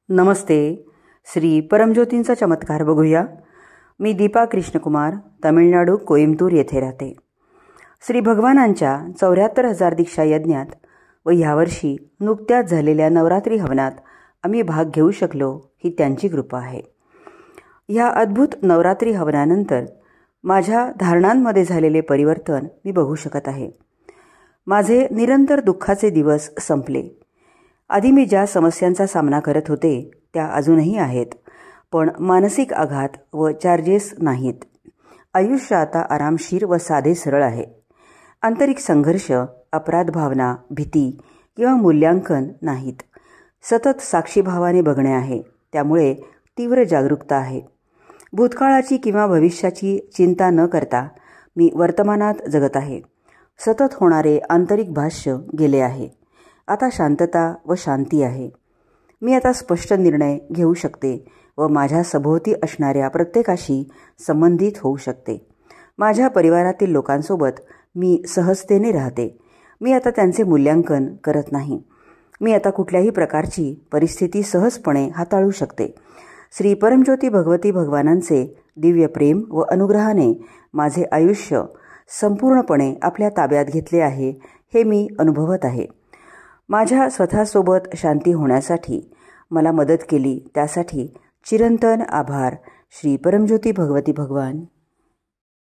नमस्ते. श्री परमज्योतींचा चमत्कार बघूया. मी दीपा कृष्णकुमार, तमिळनाडू, कोइंबतूर येथे राहते. श्री भगवानांच्या 74,000 दीक्षा यज्ञात व ह्यावर्षी नुकत्याच झालेल्या नवरात्री हवनात आम्ही भाग घेऊ शकलो ही त्यांची कृपा आहे. ह्या अद्भुत नवरात्री हवनानंतर माझ्या धारणांमध्ये झालेले परिवर्तन मी बघू शकत आहे. माझे निरंतर दुःखाचे दिवस संपले. आधी मी ज्या समस्यांचा सामना करत होते त्या अजूनही आहेत, पण मानसिक आघात व चार्जेस नाहीत. आयुष्य आता आरामशीर व साधे सरळ आहे. आंतरिक संघर्ष, अपराध भावना, भीती किंवा मूल्यांकन नाहीत. सतत साक्षीभावाने बघणे आहे, त्यामुळे तीव्र जागरूकता आहे. भूतकाळाची किंवा भविष्याची चिंता न करता मी वर्तमानात जगत आहे. सतत होणारे आंतरिक भाष्य गेले आहे. आता शांतता व शांती आहे. मी आता स्पष्ट निर्णय घेऊ शकते व माझ्या सभोवती असणाऱ्या प्रत्येकाशी संबंधित होऊ शकते. माझ्या परिवारातील लोकांसोबत मी सहजतेने राहते. मी आता त्यांचे मूल्यांकन करत नाही. मी आता कुठल्याही प्रकारची परिस्थिती सहजपणे हाताळू शकते. श्री परमज्योती भगवती भगवानांचे दिव्य प्रेम व अनुग्रहाने माझे आयुष्य संपूर्णपणे आपल्या ताब्यात घेतले आहे हे मी अनुभवत आहे. माझ्या स्वतःसोबत शांती होण्यासाठी मला मदत केली त्यासाठी चिरंतन आभार. श्री परमज्योती भगवती भगवान.